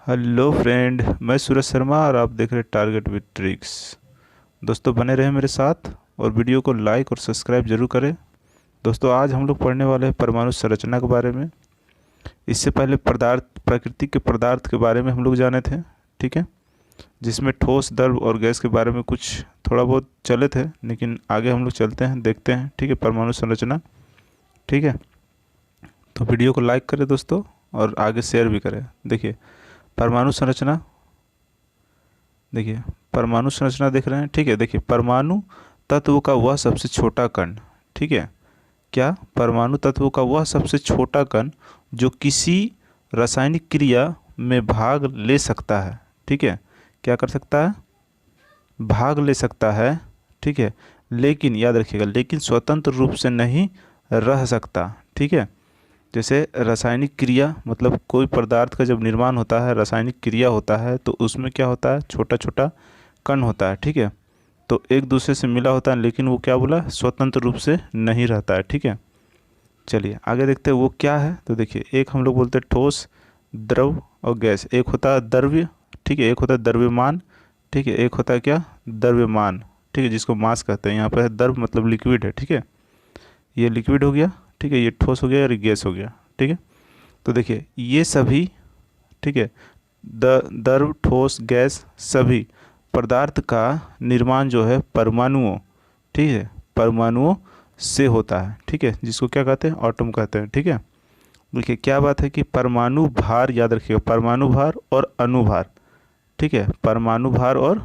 Hello friend, मैं सूरज शर्मा और आप देख रहे हैं टारगेट विद ट्रिक्स। दोस्तों बने रहे मेरे साथ और वीडियो को लाइक और सब्सक्राइब जरूर करें। दोस्तों आज हम लोग पढ़ने वाले हैं परमाणु संरचना के बारे में। इससे पहले प्रकृति के पदार्थ के बारे में हम लोग जाने थे, ठीक है, जिसमें ठोस, द्रव और गैस के बारे में कुछ थोड़ा बहुत चले थे, लेकिन आगे हम लोग चलते हैं, देखते हैं, ठीक है, परमाणु संरचना। ठीक है, तो वीडियो को लाइक करें दोस्तों और आगे शेयर भी करें। देखिए परमाणु संरचना, देखिए परमाणु संरचना देख रहे हैं, ठीक है। देखिए परमाणु तत्व का वह सबसे छोटा कण, ठीक है, क्या, परमाणु तत्व का वह सबसे छोटा कण जो किसी रासायनिक क्रिया में भाग ले सकता है, ठीक है, क्या कर सकता है, भाग ले सकता है, ठीक है, लेकिन याद रखिएगा, लेकिन स्वतंत्र रूप से नहीं रह सकता, ठीक है। जैसे रासायनिक क्रिया मतलब कोई पदार्थ का जब निर्माण होता है, रासायनिक क्रिया होता है, तो उसमें क्या होता है, छोटा छोटा कण होता है, ठीक है, तो एक दूसरे से मिला होता है, लेकिन वो क्या बोला, स्वतंत्र रूप से नहीं रहता है, ठीक है। चलिए आगे देखते हैं वो क्या है। तो देखिए एक हम लोग बोलते हैं ठोस, द्रव और गैस। एक होता है द्रव्य, ठीक है, एक होता है द्रव्यमान, ठीक है, एक होता है क्या, द्रव्यमान, ठीक है, जिसको मास कहते हैं। यहाँ पर द्रव मतलब लिक्विड है, ठीक है, ये लिक्विड हो गया, ठीक है, ये ठोस हो गया और ये गैस हो गया, ठीक है। तो देखिए ये सभी, ठीक है, द्रव, ठोस, गैस, सभी पदार्थ का निर्माण जो है परमाणुओं, ठीक है, परमाणुओं से होता है, ठीक है, जिसको क्या कहते हैं, एटम कहते हैं, ठीक है। देखिए क्या बात है कि परमाणु भार, याद रखिएगा, परमाणु भार और अणुभार, ठीक है, परमाणु भार और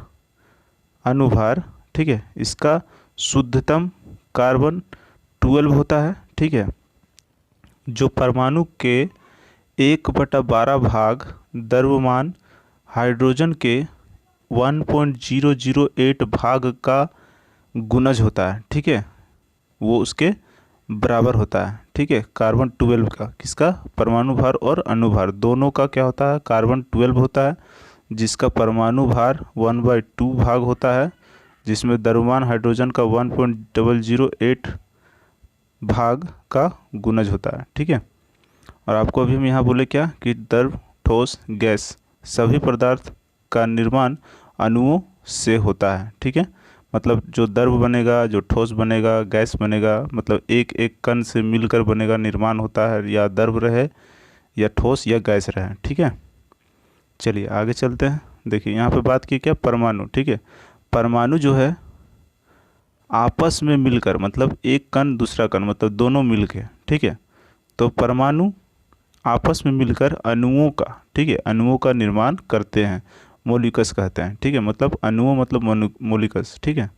अणुभार, ठीक है, इसका शुद्धतम कार्बन 12 होता है, ठीक है, जो परमाणु के 1/12 भाग द्रव्यमान हाइड्रोजन के 1.008 भाग का गुणज होता है, ठीक है, वो उसके बराबर होता है, ठीक है, कार्बन 12 का, किसका, परमाणु भार और अणुभार दोनों का क्या होता है, कार्बन 12 होता है, जिसका परमाणु भार 1/2 भाग होता है, जिसमें द्रव्यमान हाइड्रोजन का 1.008 भाग का गुणज होता है, ठीक है। और आपको अभी हम यहाँ बोले क्या कि द्रव, ठोस, गैस सभी पदार्थ का निर्माण अणुओं से होता है, ठीक है, मतलब जो द्रव बनेगा, जो ठोस बनेगा, गैस बनेगा, मतलब एक एक कण से मिलकर बनेगा, निर्माण होता है, या द्रव रहे या ठोस या गैस रहे, ठीक है। चलिए आगे चलते हैं। देखिए यहाँ पे बात की क्या, परमाणु, ठीक है, परमाणु जो है आपस में मिलकर, मतलब एक कण दूसरा कण, मतलब दोनों मिलके, ठीक है, तो परमाणु आपस में मिलकर अणुओं का, ठीक है, अणुओं का निर्माण करते हैं, मौलिकस कहते हैं, ठीक है, मतलब अणुओं मतलब मौलिकस, ठीक है,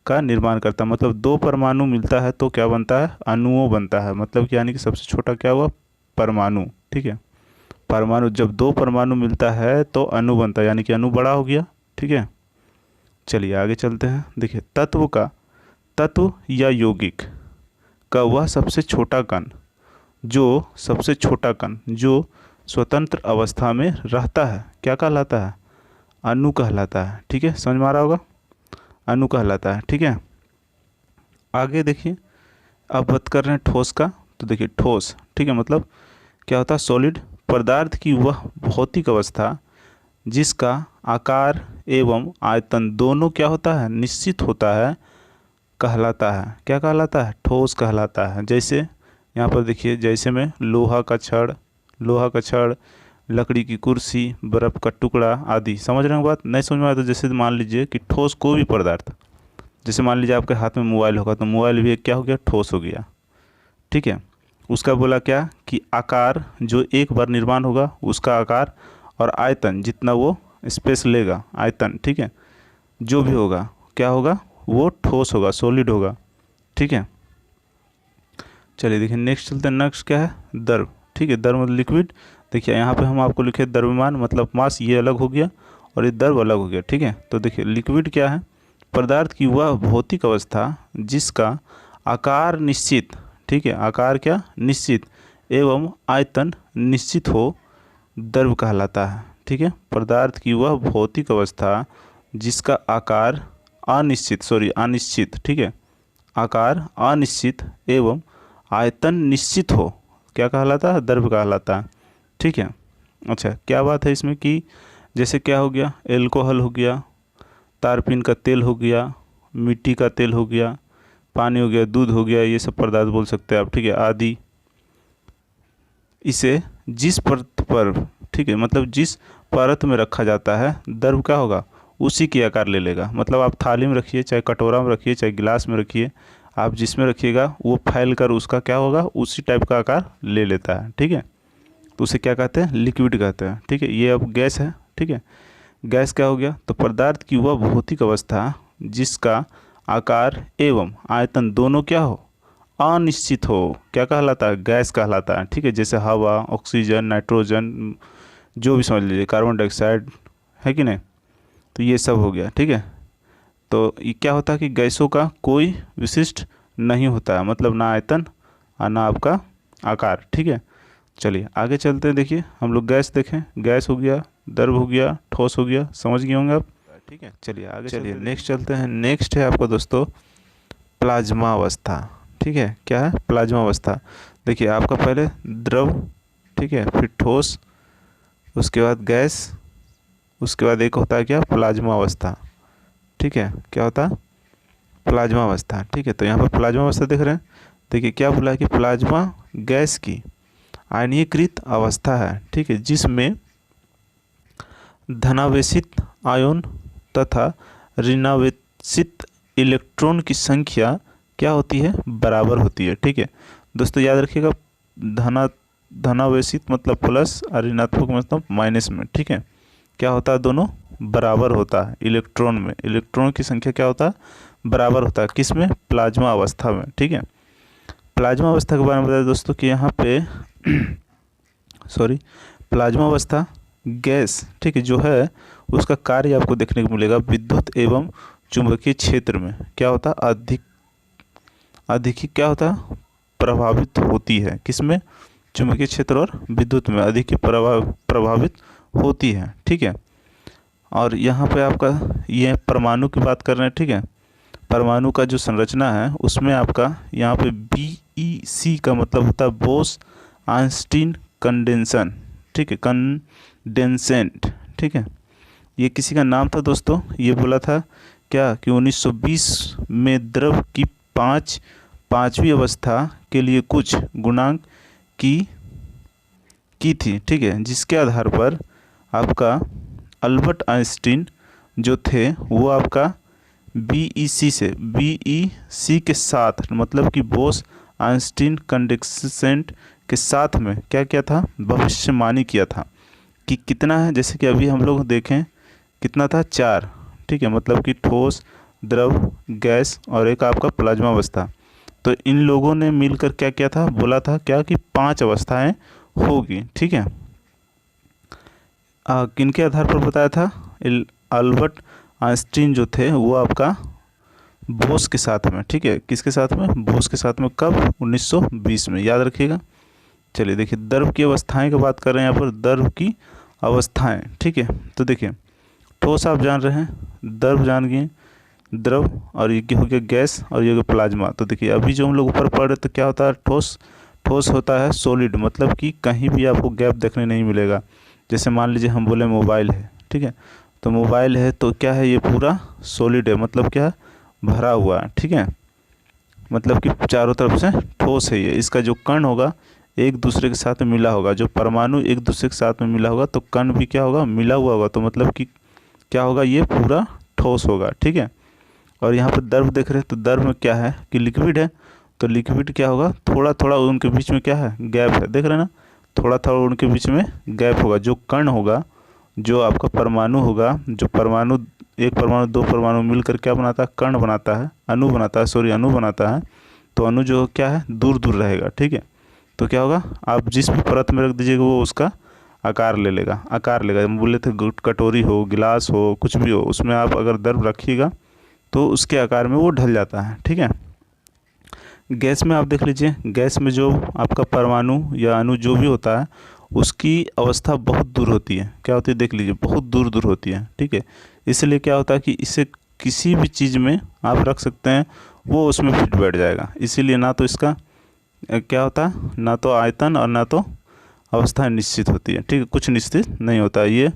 का निर्माण करता है, मतलब दो परमाणु मिलता है तो क्या बनता है, अणुओं बनता है, मतलब कि यानी कि सबसे छोटा क्या हुआ, परमाणु, ठीक है, परमाणु, जब दो परमाणु मिलता है तो अणु बनता है, यानी कि अणु बड़ा हो गया, ठीक है। चलिए आगे चलते हैं। देखिए तत्व या यौगिक का वह सबसे छोटा कण, जो सबसे छोटा कण जो स्वतंत्र अवस्था में रहता है, क्या कहलाता है, अणु कहलाता है, ठीक है, समझ में आ रहा होगा, अणु कहलाता है, ठीक है। आगे देखिए अब बात कर रहे हैं ठोस का। तो देखिए ठोस, ठीक है, मतलब क्या होता है, सॉलिड, पदार्थ की वह भौतिक अवस्था जिसका आकार एवं आयतन दोनों क्या होता है, निश्चित होता है, कहलाता है, क्या कहलाता है, ठोस कहलाता है। जैसे यहाँ पर देखिए, जैसे में लोहा का छड़, लकड़ी की कुर्सी, बर्फ़ का टुकड़ा आदि, समझ रहे हैं बात, नहीं समझ में आया तो जैसे मान लीजिए कि ठोस कोई भी पदार्थ, जैसे मान लीजिए आपके हाथ में मोबाइल होगा तो मोबाइल भी एक क्या हो गया, ठोस हो गया, ठीक है। उसका बोला क्या कि आकार जो एक बार निर्माण होगा उसका आकार और आयतन जितना वो स्पेस लेगा, आयतन, ठीक है, जो भी होगा क्या होगा, वो ठोस होगा, सॉलिड होगा, ठीक है। चलिए देखिए नेक्स्ट चलते हैं। नेक्स्ट क्या है, द्रव, ठीक है, द्रव मतलब लिक्विड। देखिए यहाँ पे हम आपको लिखे द्रव्यमान मतलब मास, ये अलग हो गया और ये द्रव अलग हो गया, ठीक है। तो देखिए लिक्विड क्या है, पदार्थ की वह भौतिक अवस्था जिसका आकार निश्चित, ठीक है, आकार क्या, निश्चित एवं आयतन निश्चित हो, द्रव कहलाता है, ठीक है। पदार्थ की वह भौतिक अवस्था जिसका आकार अनिश्चित, ठीक है, आकार अनिश्चित एवं आयतन निश्चित हो, क्या कहलाता है, द्रव कहलाता है, ठीक है। अच्छा, क्या बात है इसमें कि जैसे क्या हो गया, एल्कोहल हो गया, तारपीन का तेल हो गया, मिट्टी का तेल हो गया, पानी हो गया, दूध हो गया, ये सब पदार्थ बोल सकते हैं आप, ठीक है, आदि। इसे जिस परत पर, ठीक है, मतलब जिस परत में रखा जाता है, द्रव क्या होगा, उसी के आकार ले लेगा। मतलब आप थाली में रखिए, चाहे कटोरा में रखिए, चाहे गिलास में रखिए, आप जिसमें रखिएगा वो फैल कर उसका क्या होगा, उसी टाइप का आकार ले लेता है, ठीक है। तो उसे क्या कहते हैं, लिक्विड कहते हैं, ठीक है। ये अब गैस है, ठीक है। गैस क्या हो गया, तो पदार्थ की वह भौतिक अवस्था जिसका आकार एवं आयतन दोनों क्या हो, अनिश्चित हो, क्या कहलाता है, गैस कहलाता है, ठीक है। जैसे हवा, ऑक्सीजन, नाइट्रोजन, जो भी समझ लीजिए, कार्बन डाइऑक्साइड, है कि नहीं। तो ये सब हो गया, ठीक है। तो ये क्या होता है कि गैसों का कोई विशिष्ट नहीं होता है, मतलब ना आयतन और ना आपका आकार, ठीक है। चलिए आगे चलते हैं। देखिए हम लोग गैस देखें, गैस हो गया, द्रव हो गया, ठोस हो गया, समझ गए होंगे आप, ठीक है। चलिए आगे चलिए नेक्स्ट चलते हैं। नेक्स्ट है आपका दोस्तों प्लाज्मा अवस्था, ठीक है। क्या है, प्लाज्मा अवस्था। देखिए आपका पहले द्रव, ठीक है, फिर ठोस, उसके बाद गैस, उसके बाद एक होता है क्या, प्लाज्मा अवस्था, ठीक है। क्या होता है, प्लाज्मा अवस्था, ठीक है। तो यहाँ पर प्लाज्मा अवस्था देख रहे हैं। देखिए क्या बोला है कि प्लाज्मा गैस की आयनीकृत अवस्था है, ठीक है, जिसमें धनावेशित आयन तथा ऋणावेशित इलेक्ट्रॉन की संख्या क्या होती है, बराबर होती है, ठीक है। दोस्तों याद रखिएगा, धनावेशित मतलब प्लस और ऋणात्मक मतलब माइनस में, ठीक है। क्या होता है, दोनों बराबर होता है। इलेक्ट्रॉन में इलेक्ट्रॉन की संख्या क्या होता है, बराबर होता है, किस में, प्लाज्मा अवस्था में, ठीक है। प्लाज्मा अवस्था के बारे में बताया दोस्तों कि यहाँ पे सॉरी, प्लाज्मा अवस्था गैस, ठीक है, जो है उसका कार्य आपको देखने को मिलेगा विद्युत एवं चुंबकीय क्षेत्र में क्या होता है, अधिक ही क्या होता है, प्रभावित होती है, किसमें, चुंबकीय क्षेत्र और विद्युत में अधिक ही प्रभावित होती है, ठीक है। और यहाँ पे आपका ये परमाणु की बात कर रहे हैं, ठीक है। परमाणु का जो संरचना है उसमें आपका यहाँ पे BeC का मतलब होता है बोस आइंस्टीन कंडेंसन, ठीक है, कंडेंसेंट, ठीक है। ये किसी का नाम था दोस्तों। ये बोला था क्या कि 1920 में द्रव की पांचवी अवस्था के लिए कुछ गुणांक की थी, ठीक है, जिसके आधार पर आपका अल्बर्ट आइंस्टीन जो थे वो आपका BeC के साथ, मतलब कि बोस आइंस्टीन कंडेंसेंट के साथ में क्या किया था, भविष्यवाणी किया था कि कितना है, जैसे कि अभी हम लोग देखें कितना था, 4, ठीक है, मतलब कि ठोस, द्रव, गैस और एक आपका प्लाज्मा अवस्था। तो इन लोगों ने मिलकर क्या किया था, बोला था क्या कि 5 अवस्थाएं होगी, ठीक है। किनके आधार पर बताया था, अल्बर्ट आइंस्टीन जो थे वो आपका बोस के साथ में, ठीक है, किसके साथ में, बोस के साथ में, कब, 1920 में, याद रखिएगा। चलिए देखिए द्रव की अवस्थाएं की बात कर रहे हैं यहाँ पर, द्रव की अवस्थाएं, ठीक है। तो देखिए ठोस आप जान रहे हैं, द्रव जान गए, द्रव, और ये हो गया गैस, और ये हो गया प्लाज्मा। तो देखिए अभी जो हम लोग ऊपर पढ़ रहे तो क्या होता है, ठोस। ठोस होता है सॉलिड, मतलब कि कहीं भी आपको गैप देखने नहीं मिलेगा। जैसे मान लीजिए हम बोले मोबाइल है, ठीक है, तो मोबाइल है तो क्या है, ये पूरा सॉलिड है, मतलब क्या, भरा हुआ है, ठीक है, मतलब कि चारों तरफ से ठोस है ये। इसका जो कण होगा एक दूसरे के साथ में मिला होगा, जो परमाणु एक दूसरे के साथ में मिला होगा, तो कण भी क्या होगा, मिला हुआ होगा, तो मतलब कि क्या होगा, ये पूरा ठोस होगा, ठीक है। और यहाँ पर द्रव देख रहे हैं, तो द्रव में क्या है कि लिक्विड है, तो लिक्विड क्या होगा, थोड़ा थोड़ा उनके बीच में क्या है, गैप है, देख रहे हैं ना, थोड़ा थोड़ा उनके बीच में गैप होगा। जो कण होगा, जो आपका परमाणु होगा, जो परमाणु, एक परमाणु दो परमाणु मिलकर क्या बनाता है, कण बनाता है, अणु बनाता है, सॉरी अणु बनाता है। तो अणु जो क्या है, दूर दूर रहेगा, ठीक है। तो क्या होगा, आप जिस भी परत में रख दीजिएगा वो उसका आकार ले लेगा, आकार लेगा। हम बोले थे कटोरी हो, गिलास हो, कुछ भी हो, उसमें आप अगर द्रव रखिएगा तो उसके आकार में वो ढल जाता है, ठीक है। गैस में आप देख लीजिए, गैस में जो आपका परमाणु या अणु जो भी होता है उसकी अवस्था बहुत दूर होती है, क्या होती है, देख लीजिए, बहुत दूर दूर होती है, ठीक है। इसलिए क्या होता है कि इसे किसी भी चीज़ में आप रख सकते हैं, वो उसमें फिट बैठ जाएगा। इसीलिए ना तो इसका क्या होता है, ना तो आयतन और ना तो अवस्थाएं निश्चित होती है, ठीक है, कुछ निश्चित नहीं होता है। ये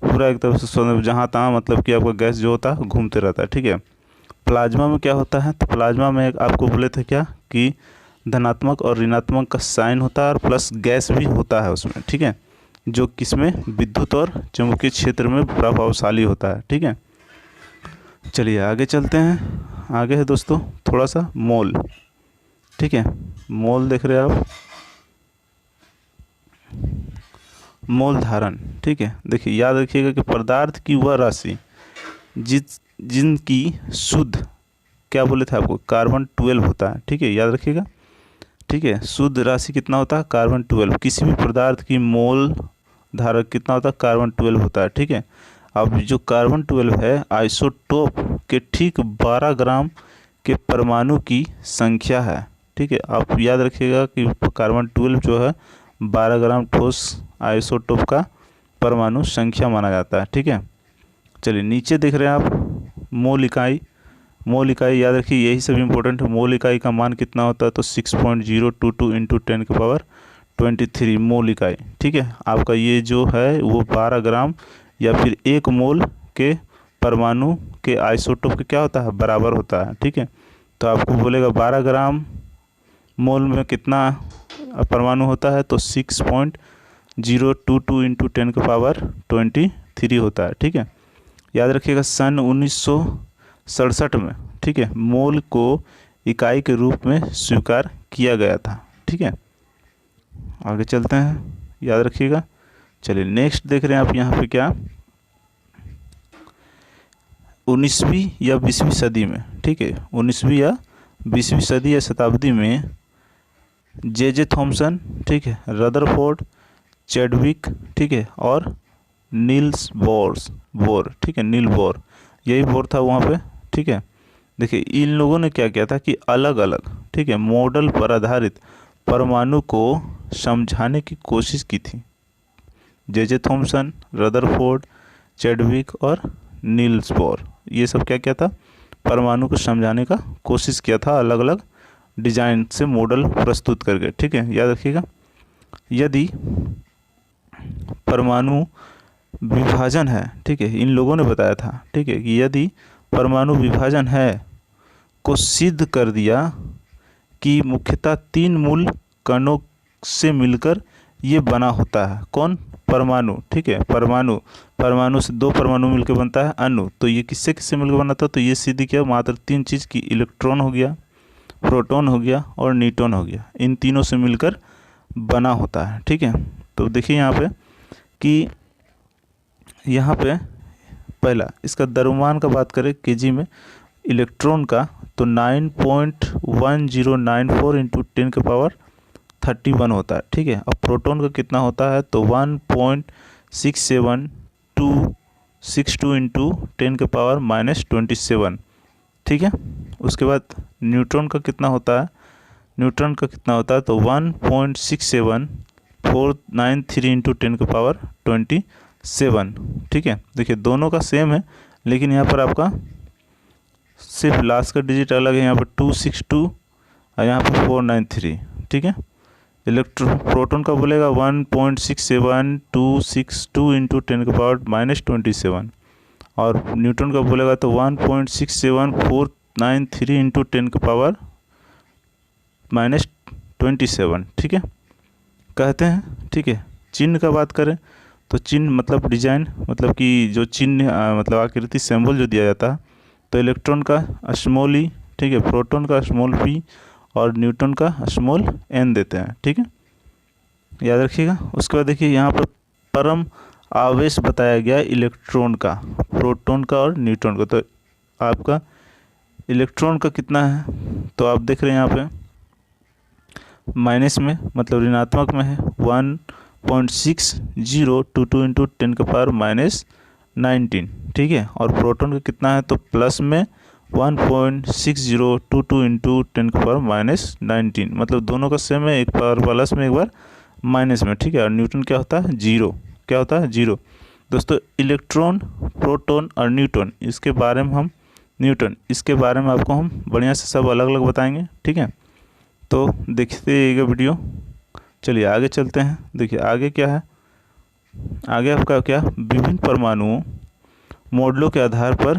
पूरा एक तरफ से जहाँ तहाँ मतलब कि आपका गैस जो होता है घूमते रहता है, ठीक है। प्लाज्मा में क्या होता है, तो प्लाज्मा में आपको बोले थे क्या कि धनात्मक और ऋणात्मक का साइन होता है और प्लस गैस भी होता है उसमें, ठीक है, जो किसमें विद्युत और चुंबकीय क्षेत्र में प्रभावशाली होता है, ठीक है। चलिए आगे चलते हैं। आगे है दोस्तों थोड़ा सा मोल, ठीक है, मोल देख रहे हैं आप, मोल धारण, ठीक है। देखिए याद रखिएगा कि पदार्थ की वह राशि जिनकी शुद्ध क्या बोले थे आपको, कार्बन 12 होता है, ठीक है, याद रखिएगा, ठीक है। शुद्ध राशि कितना होता है, कार्बन 12। किसी भी पदार्थ की मोल धारक कितना होता है, कार्बन 12 होता है, ठीक है। अब जो कार्बन 12 है आइसोटोप के ठीक 12 ग्राम के परमाणु की संख्या है, ठीक है। आप याद रखिएगा कि कार्बन 12 जो है 12 ग्राम ठोस आइसोटोप का परमाणु संख्या माना जाता है, ठीक है। चलिए नीचे देख रहे हैं आप मोल इकाई, मोल इकाई याद रखिए, यही सब इंपॉर्टेंट है। मोल इकाई का मान कितना होता है, तो 6.022 इंटू 10 की पावर 23 मोल इकाई, ठीक है। आपका ये जो है वो 12 ग्राम या फिर 1 मोल के परमाणु के आइसोटोप के क्या होता है, बराबर होता है, ठीक है। तो आपको बोलेगा 12 ग्राम मोल में कितना परमाणु होता है, तो 6.022 इंटू 10 की पावर 23 होता है, ठीक है। याद रखिएगा सन 1967 में, ठीक है, मोल को इकाई के रूप में स्वीकार किया गया था, ठीक है। आगे चलते हैं, याद रखिएगा। चलिए नेक्स्ट देख रहे हैं आप यहाँ पे क्या, 19वीं या 20वीं सदी में, ठीक है, 19वीं या 20वीं सदी या शताब्दी में जे थॉमसन, ठीक है, रदरफोर्ड, चैडविक, ठीक है, और नील्स बोर, ठीक है, नील बोर, यही बोर था वहाँ पे, ठीक है। देखिए इन लोगों ने क्या किया था कि अलग अलग, ठीक है, मॉडल पर आधारित परमाणु को समझाने की कोशिश की थी। जे थॉमसन, रदरफोर्ड, चैडविक और नील्स बोर, ये सब क्या किया था, परमाणु को समझाने का कोशिश किया था अलग अलग डिजाइन से मॉडल प्रस्तुत करके, ठीक है। याद रखिएगा यदि परमाणु विभाजन है, ठीक है, इन लोगों ने बताया था, ठीक है, कि यदि परमाणु विभाजन है को सिद्ध कर दिया कि मुख्यतः 3 मूल कणों से मिलकर ये बना होता है, कौन, परमाणु, ठीक है। परमाणु से 2 परमाणु मिलकर बनता है अणु, तो ये किससे किससे मिलकर बना था, तो ये सिद्ध किया मात्र 3 चीज़ की, इलेक्ट्रॉन हो गया, प्रोटॉन हो गया और न्यूट्रॉन हो गया, इन तीनों से मिलकर बना होता है, ठीक है। तो देखिए यहाँ पे कि यहाँ पे पहला इसका द्रव्यमान का बात करें केजी में, इलेक्ट्रॉन का तो 9.1094 इंटू 10 के पावर 31 होता है, ठीक है। अब प्रोटॉन का कितना होता है, तो 1.6762 इंटू 10 के पावर -27, ठीक है। उसके बाद न्यूट्रॉन का कितना होता है, न्यूट्रॉन का कितना होता है, तो 1.67493 इंटू 10 के पावर 27, ठीक है। देखिए दोनों का सेम है, लेकिन यहाँ पर आपका सिर्फ लास्ट का डिजिट अलग है, यहाँ पर 262 और यहाँ पर 493, ठीक है। प्रोटॉन का बोलेगा 1.67262 इंटू 10 के पावर -27 और न्यूट्रॉन का बोलेगा तो 1.67493 इंटू 10 के पावर -27, ठीक है, कहते हैं, ठीक है। चिन्ह का बात करें तो चिन्ह मतलब डिजाइन, मतलब कि जो चिन्ह मतलब आकृति सिंबल जो दिया जाता है, तो इलेक्ट्रॉन का स्मॉल ई, ठीक है, प्रोटॉन का स्मॉल पी और न्यूट्रॉन का स्मॉल एन देते हैं, ठीक है, याद रखिएगा। उसके बाद देखिए यहाँ पर परम आवेश बताया गया इलेक्ट्रॉन का, प्रोटॉन का और न्यूट्रॉन का। तो आपका इलेक्ट्रॉन का कितना है, तो आप देख रहे हैं यहाँ पे माइनस में, मतलब ऋणात्मक में है 1.6022 इंटू 10 के पावर -19, ठीक है। और प्रोटॉन का कितना है, तो प्लस में 1.6022 इंटू 10 के पावर -19, मतलब दोनों का सेम है, एक बार प्लस में एक बार माइनस में, ठीक है। और न्यूट्रॉन क्या होता है, जीरो, क्या होता है, जीरो। दोस्तों इलेक्ट्रॉन, प्रोटॉन और न्यूट्रॉन, इसके बारे में हम इसके बारे में आपको हम बढ़िया से सब अलग अलग बताएंगे, ठीक है। तो देखते रहिएगा वीडियो, चलिए आगे चलते हैं। देखिए आगे क्या है, आगे आपका क्या, विभिन्न परमाणुओं मॉडलों के आधार पर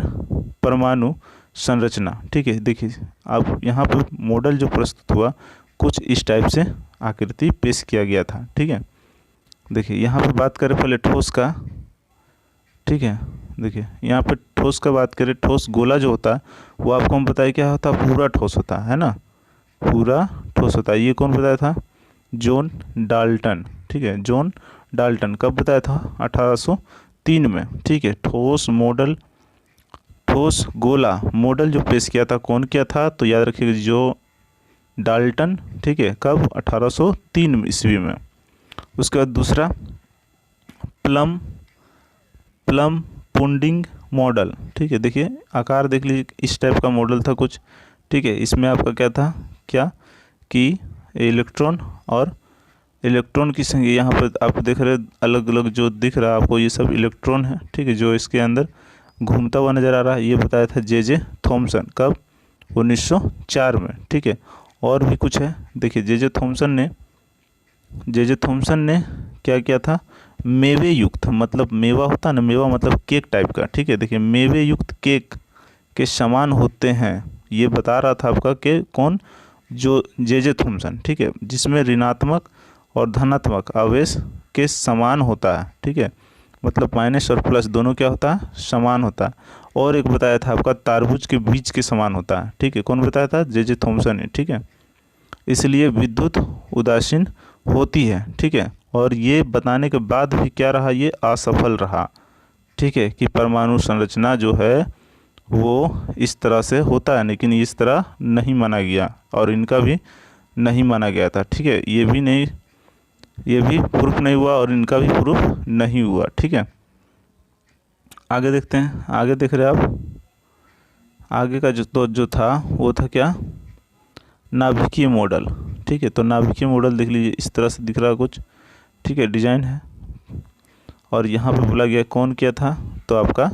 परमाणु संरचना। ठीक है, देखिए अब यहाँ पर मॉडल जो प्रस्तुत हुआ कुछ इस टाइप से आकृति पेश किया गया था। ठीक है, देखिए यहाँ पर बात करें पहले ठोस का। ठीक है, देखिए यहाँ पे ठोस का बात करें, ठोस गोला जो होता है वो आपको हम बताया क्या होता है, पूरा ठोस होता है ना, पूरा ठोस होता है। ये कौन बताया था, जॉन डाल्टन। ठीक है, जॉन डाल्टन कब बताया था, 1803 में। ठीक है, ठोस मॉडल, ठोस गोला मॉडल जो पेश किया था कौन किया था, तो याद रखिएगा जो डाल्टन। ठीक है, कब, 1803 ईस्वी में। उसके बाद दूसरा प्लम, प्लम पुडिंग मॉडल। ठीक है, देखिए आकार देख लीजिए, इस टाइप का मॉडल था कुछ। ठीक है, इसमें आपका क्या था, क्या कि इलेक्ट्रॉन और इलेक्ट्रॉन की संख्या, यहाँ पर आप देख रहे अलग अलग जो दिख रहा है आपको, ये सब इलेक्ट्रॉन है। ठीक है, जो इसके अंदर घूमता हुआ नज़र आ रहा है, ये बताया था जे थॉमसन, कब, 1904 में। ठीक है, और भी कुछ है, देखिए जे थॉमसन ने क्या किया था, मेवे युक्त, मतलब मेवा होता है ना, मेवा मतलब केक टाइप का। ठीक है, देखिए मेवे युक्त केक के समान होते हैं, ये बता रहा था आपका कि कौन, जो जे थॉमसन। ठीक है, जिसमें ऋणात्मक और धनात्मक आवेश के समान होता है। ठीक है, मतलब माइनस और प्लस दोनों क्या होता है, समान होता है। और एक बताया था आपका तारबूज के बीज के समान होता है। ठीक है, कौन बताया था, जे थॉमसन ने। ठीक है, इसलिए विद्युत उदासीन होती है। ठीक है, और ये बताने के बाद भी क्या रहा, ये असफल रहा। ठीक है, कि परमाणु संरचना जो है वो इस तरह से होता है, लेकिन इस तरह नहीं माना गया, और इनका भी नहीं माना गया था। ठीक है, ये भी प्रूफ नहीं हुआ और इनका भी प्रूफ नहीं हुआ। ठीक है, आगे देखते हैं, आगे देख रहे हैं आप, आगे का जो था वो था क्या, नाभिकीय मॉडल। ठीक है, तो नाभिकीय मॉडल देख लीजिए, इस तरह से दिख रहा है कुछ। ठीक है, डिजाइन है, और यहाँ पे बोला गया कौन किया था, तो आपका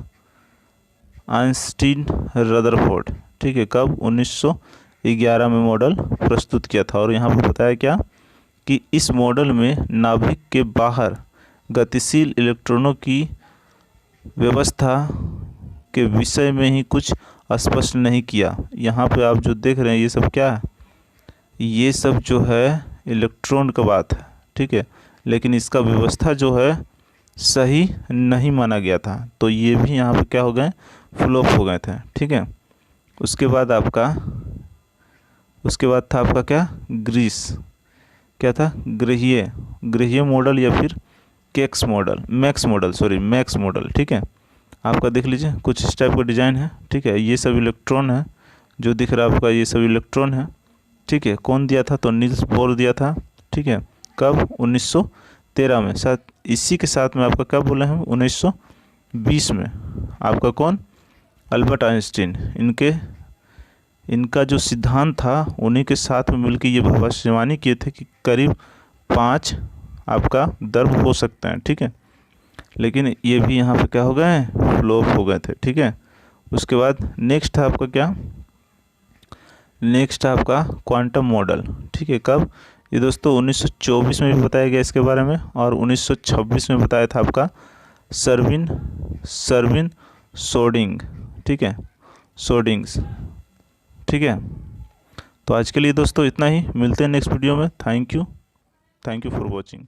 आइंस्टीन रदरफोर्ड। ठीक है, कब, 1911 में मॉडल प्रस्तुत किया था। और यहाँ पे बताया क्या कि इस मॉडल में नाभिक के बाहर गतिशील इलेक्ट्रॉनों की व्यवस्था के विषय में ही कुछ स्पष्ट नहीं किया। यहाँ पे आप जो देख रहे हैं ये सब क्या है, ये सब जो है इलेक्ट्रॉन का बात है। ठीक है, लेकिन इसका व्यवस्था जो है सही नहीं माना गया था, तो ये भी यहाँ पे क्या हो गए, फ्लॉप हो गए थे। ठीक है, उसके बाद था आपका क्या, ग्रीस, क्या था, गृहीय मॉडल या फिर मैक्स मॉडल। ठीक है, आपका देख लीजिए कुछ इस टाइप का डिजाइन है। ठीक है, ये सब इलेक्ट्रॉन है जो दिख रहा है आपका, ये सब इलेक्ट्रॉन है। ठीक है, कौन दिया था, तो नील्स बोर दिया था। ठीक है, कब, 1913 में। साथ इसी के साथ में आपका क्या बोले हैं, 1920 में आपका कौन, अल्बर्ट आइंस्टीन। इनका जो सिद्धांत था उन्हीं के साथ में मिलकर ये भविष्यवाणी किए थे कि करीब 5 आपका द्रव हो सकते हैं। ठीक है, लेकिन ये भी यहाँ पे क्या हो गए, फ्लॉप हो गए थे। ठीक है, उसके बाद नेक्स्ट है आपका क्या, नेक्स्ट है आपका क्वांटम मॉडल। ठीक है, कब, ये दोस्तों 1924 में भी बताया गया इसके बारे में, और 1926 में बताया था आपका सर्विन सोडिंग। ठीक है, सोडिंग्स। ठीक है, तो आज के लिए दोस्तों इतना ही, मिलते हैं नेक्स्ट वीडियो में। Thank you for watching.